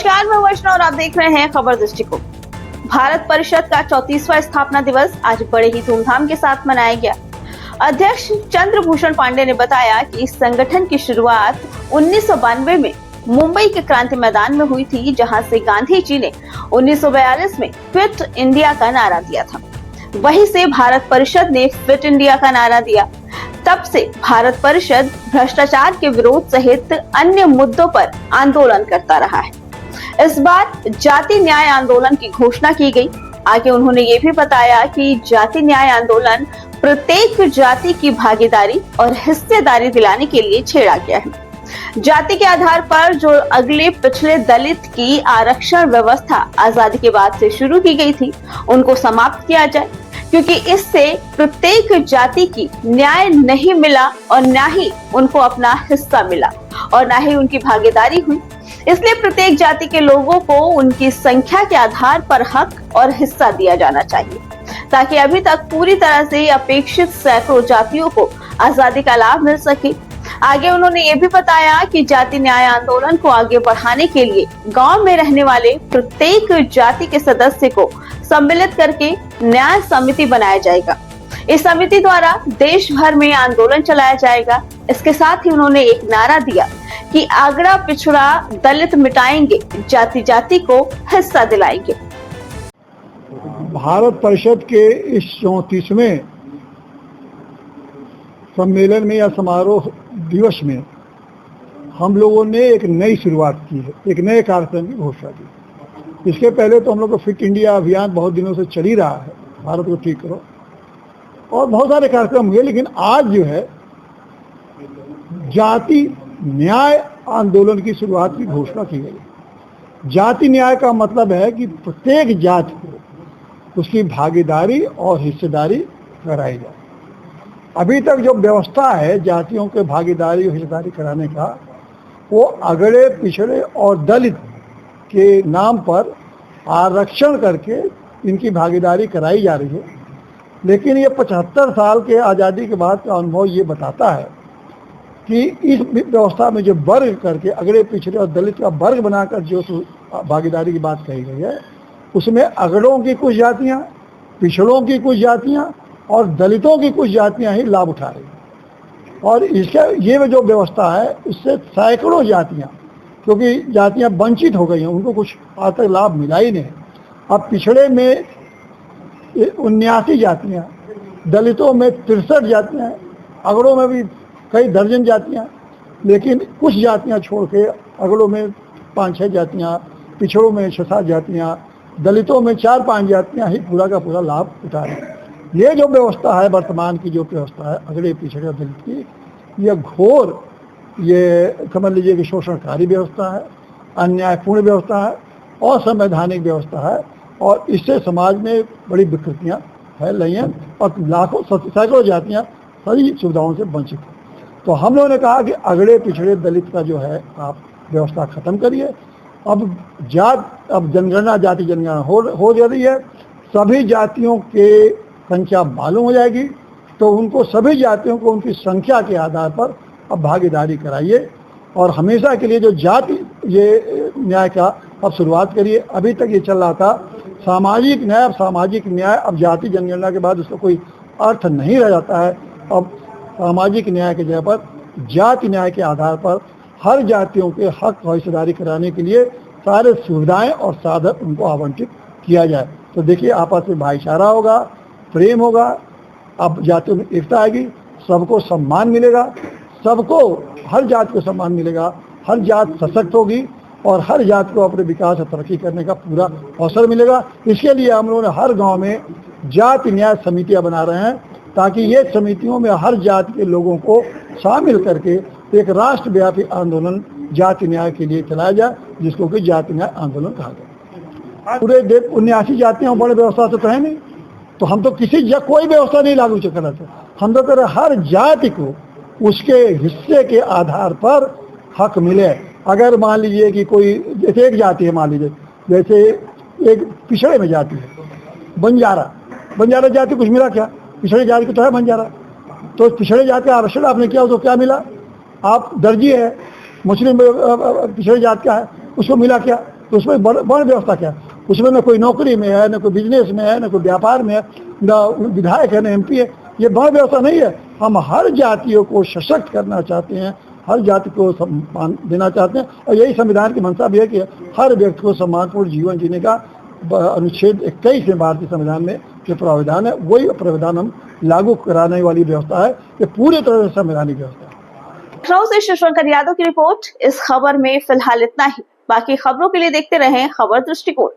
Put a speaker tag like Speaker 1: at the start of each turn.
Speaker 1: नमस्कार, मैं वैष्णव और आप देख रहे हैं खबर दृष्टिकोण। भारत परिषद का 34वां स्थापना दिवस आज बड़े ही धूमधाम के साथ मनाया गया। अध्यक्ष चंद्रभूषण पांडे ने बताया कि इस संगठन की शुरुआत 1992 में मुंबई के क्रांति मैदान में हुई थी, जहां से गांधी जी ने 1942 में फिट इंडिया का नारा दिया था। वहीं से भारत परिषद ने फिट इंडिया का नारा दिया। तब से भारत परिषद भ्रष्टाचार के विरोध सहित अन्य मुद्दों पर आंदोलन करता रहा है। इस बार जाति न्याय आंदोलन की घोषणा की गई। आगे उन्होंने ये भी बताया कि जाति न्याय आंदोलन प्रत्येक जाति की भागीदारी और हिस्सेदारी दिलाने के लिए छेड़ा गया है। जाति के आधार पर जो अगले पिछले दलित की आरक्षण व्यवस्था आजादी के बाद से शुरू की गई थी, उनको समाप्त किया जाए, क्योंकि इससे प्रत्येक जाति की न्याय नहीं मिला और न ही उनको अपना हिस्सा मिला और न ही उनकी भागीदारी हुई। इसलिए प्रत्येक जाति के लोगों को उनकी संख्या के आधार पर हक और हिस्सा दिया जाना चाहिए, ताकि अभी तक पूरी तरह से अपेक्षित सैकड़ों जातियों को आजादी का लाभ मिल सके। आगे उन्होंने ये भी बताया कि जाति न्याय आंदोलन को आगे बढ़ाने के लिए गांव में रहने वाले प्रत्येक जाति के सदस्य को सम्मिलित करके न्याय समिति बनाया जाएगा। इस समिति द्वारा देश भर में आंदोलन चलाया जाएगा। इसके साथ ही उन्होंने एक नारा दिया कि आगड़ा पिछड़ा दलित मिटाएंगे, जाति जाति को हिस्सा दिलाएंगे।
Speaker 2: भारत परिषद के इस 34वें सम्मेलन में या समारोह दिवस में हम लोगों ने एक नई शुरुआत की है, एक नए कार्यक्रम की घोषणा की। इसके पहले तो हम लोग का फिट इंडिया अभियान बहुत दिनों से चल ही रहा है, भारत को ठीक करो, और बहुत सारे कार्यक्रम हुए, लेकिन आज जो है जाति न्याय आंदोलन की शुरुआत की घोषणा की गई। जाति न्याय का मतलब है कि प्रत्येक जाति को उसकी भागीदारी और हिस्सेदारी कराई जाए। अभी तक जो व्यवस्था है जातियों के भागीदारी और हिस्सेदारी कराने का, वो अगड़े पिछड़े और दलित के नाम पर आरक्षण करके इनकी भागीदारी कराई जा रही है। लेकिन ये 75 साल के आज़ादी के बाद का अनुभव ये बताता है कि इस व्यवस्था में जो वर्ग करके अगड़े पिछड़े और दलित का वर्ग बनाकर जो भागीदारी की बात कही गई है, उसमें अगड़ों की कुछ जातियाँ, पिछड़ों की कुछ जातियाँ और दलितों की कुछ जातियाँ ही लाभ उठा रही हैं। और इसका ये जो व्यवस्था है, इससे सैकड़ों जातियाँ, क्योंकि जातियाँ वंचित हो गई हैं, उनको कुछ आज तक लाभ मिला ही नहीं। अब पिछड़े में 79 जातियाँ, दलितों में 63 जातियाँ, अगड़ों में भी कई दर्जन जातियाँ, लेकिन कुछ जातियाँ छोड़ के अगड़ों में 5-6 जातियाँ, पिछड़ों में 6-7 जातियाँ, दलितों में 4-5 जातियाँ ही पूरा का पूरा लाभ उठा रही हैं। ये जो व्यवस्था है, वर्तमान की जो व्यवस्था है अगड़े पिछड़े और दलित की, यह घोर, ये समझ लीजिए कि शोषणकारी व्यवस्था है, अन्यायपूर्ण व्यवस्था है, असंवैधानिक व्यवस्था है, और इससे समाज में बड़ी विकृतियाँ फैल रही हैं और लाखों सैकड़ों जातियाँ सारी सुविधाओं से वंचित हैं। तो हम लोगों ने कहा कि अगड़े पिछड़े दलित का जो है आप व्यवस्था खत्म करिए। अब जनगणना, जाति जनगणना हो जा रही है, सभी जातियों के संख्या मालूम हो जाएगी, तो उनको सभी जातियों को उनकी संख्या के आधार पर अब भागीदारी कराइए और हमेशा के लिए जो जाति ये न्याय का अब शुरुआत करिए। अभी तक ये चल रहा था सामाजिक न्याय, अब सामाजिक न्याय, अब जाति जनगणना के बाद उसका कोई अर्थ नहीं रह जाता है। अब सामाजिक न्याय की जगह पर जाति न्याय के आधार पर हर जातियों के हक और हिस्सेदारी कराने के लिए सारे सुविधाएं और साधन उनको आवंटित किया जाए। तो देखिए, आपस में भाईचारा होगा, प्रेम होगा, अब जातियों में एकता आएगी, सबको सम्मान मिलेगा, सबको, हर जात को सम्मान मिलेगा, हर जात सशक्त होगी और हर जात को अपने विकास और तरक्की करने का पूरा अवसर मिलेगा। इसके लिए हम लोगों ने हर गांव में जाति न्याय समितियां बना रहे हैं, ताकि ये समितियों में हर जाति के लोगों को शामिल करके एक राष्ट्रव्यापी आंदोलन जाति न्याय के लिए चलाया जाए, जिसको कि जाति न्याय आंदोलन कहा गया। पूरे देश 79 जातियों बड़े व्यवस्था से तो है नहीं, तो हम तो कोई व्यवस्था नहीं लागू कर रहे थे। हम तो कह रहे हर जाति को उसके हिस्से के आधार पर हक मिले। अगर मान लीजिए कि कोई, जैसे एक जाति है, मान लीजिए जैसे एक पिछड़े में जाति है बंजारा जाति, कुछ मिला क्या? पिछड़े जाति को तो है बंजारा, तो पिछड़े जाति का आरक्षण आपने किया, उसको क्या मिला? आप दर्जी है, मुस्लिम पिछड़े जात का है, उसको मिला क्या? तो उसमें वर्ण व्यवस्था क्या है? उसमें न कोई नौकरी में है, न कोई बिजनेस में है, न कोई व्यापार में है, न विधायक है, न एमपी है। ये वर्ण व्यवस्था नहीं है। हम हर जातियों को सशक्त करना चाहते हैं, हर जाति को सम्मान देना चाहते हैं, और यही संविधान की मंशा भी है कि हर व्यक्ति को सम्मानपूर्ण जीवन जीने का अनुच्छेद 21 में भारतीय संविधान में जो प्रावधान है, वही प्रावधान हम लागू कराने वाली व्यवस्था है। ये पूरी तरह से संवैधानिक व्यवस्था है।
Speaker 1: लखनऊ से शिवशंकर यादव की रिपोर्ट। इस खबर में फिलहाल इतना ही। बाकी खबरों के लिए देखते रहें खबर दृष्टिकोण।